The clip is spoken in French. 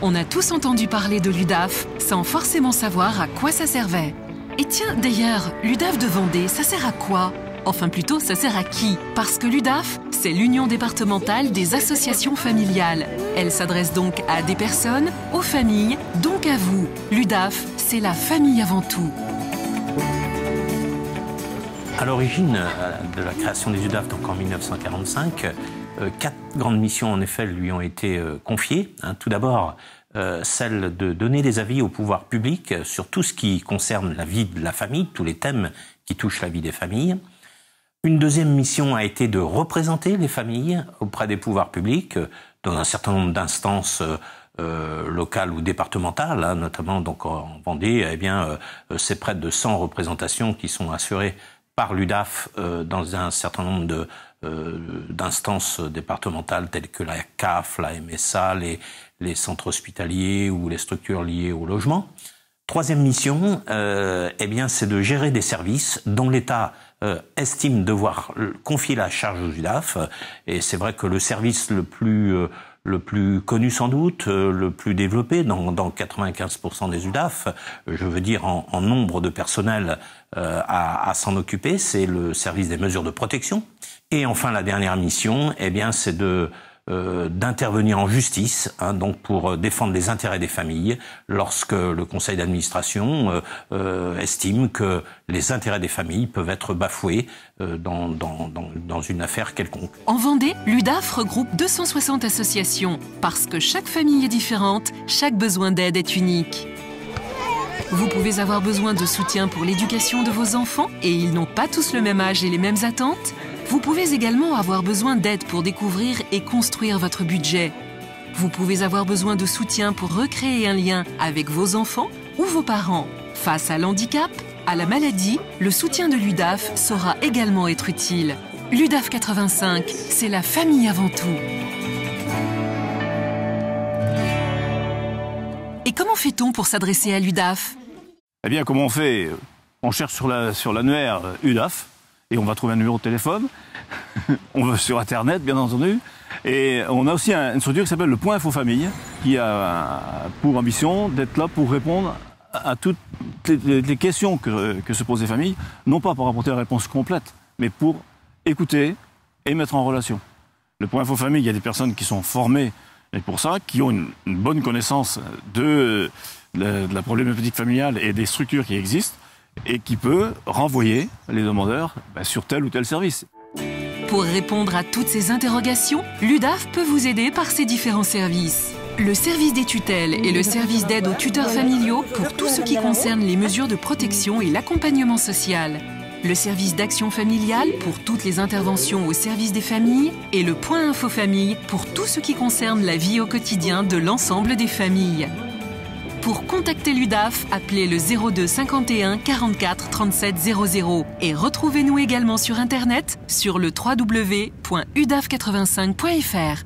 On a tous entendu parler de l'UDAF sans forcément savoir à quoi ça servait. Et tiens, d'ailleurs, l'UDAF de Vendée, ça sert à quoi? Enfin plutôt, ça sert à qui? Parce que l'UDAF, c'est l'Union départementale des associations familiales. Elle s'adresse donc à des personnes, aux familles, donc à vous. L'UDAF, c'est la famille avant tout. À l'origine de la création des UDAF, donc en 1945, 4 grandes missions en effet lui ont été confiées. Tout d'abord, celle de donner des avis au pouvoir public sur tout ce qui concerne la vie de la famille, tous les thèmes qui touchent la vie des familles. Une deuxième mission a été de représenter les familles auprès des pouvoirs publics dans un certain nombre d'instances locales ou départementales, notamment donc en Vendée. Eh bien, c'est près de 100 représentations qui sont assurées par l'UDAF dans un certain nombre d'instances départementales telles que la CAF, la MSA, les centres hospitaliers ou les structures liées au logement. Troisième mission, eh bien, c'est de gérer des services dont l'État estime devoir confier la charge aux UDAF. Et c'est vrai que le service le plus connu sans doute, le plus développé dans 95% des UDAF, je veux dire en nombre de personnel à s'en occuper, c'est le service des mesures de protection. Et enfin, la dernière mission, eh bien, c'est d'intervenir en justice, donc pour défendre les intérêts des familles lorsque le conseil d'administration estime que les intérêts des familles peuvent être bafoués dans une affaire quelconque. En Vendée, l'UDAF regroupe 260 associations. Parce que chaque famille est différente, chaque besoin d'aide est unique. Vous pouvez avoir besoin de soutien pour l'éducation de vos enfants et ils n'ont pas tous le même âge et les mêmes attentes. Vous pouvez également avoir besoin d'aide pour découvrir et construire votre budget. Vous pouvez avoir besoin de soutien pour recréer un lien avec vos enfants ou vos parents. Face à l'handicap, à la maladie, le soutien de l'UDAF saura également être utile. L'UDAF 85, c'est la famille avant tout. Et comment fait-on pour s'adresser à l'UDAF? Eh bien, comment on fait? On cherche sur l'annuaire UDAF. Et on va trouver un numéro de téléphone, on va sur Internet bien entendu, et on a aussi une structure qui s'appelle le Point Info Famille, qui a pour ambition d'être là pour répondre à toutes les questions que se posent les familles, non pas pour apporter la réponse complète, mais pour écouter et mettre en relation. Le Point Info Famille, il y a des personnes qui sont formées et pour ça, qui ont une bonne connaissance de la problématique familiale et des structures qui existent, et qui peut renvoyer les demandeurs sur tel ou tel service. Pour répondre à toutes ces interrogations, l'UDAF peut vous aider par ses différents services. Le service des tutelles et le service d'aide aux tuteurs familiaux pour tout ce qui concerne les mesures de protection et l'accompagnement social. Le service d'action familiale pour toutes les interventions au service des familles et le Point Info Famille pour tout ce qui concerne la vie au quotidien de l'ensemble des familles. Pour contacter l'UDAF, appelez le 02 51 44 37 00 et retrouvez-nous également sur Internet sur le www.udaf85.fr.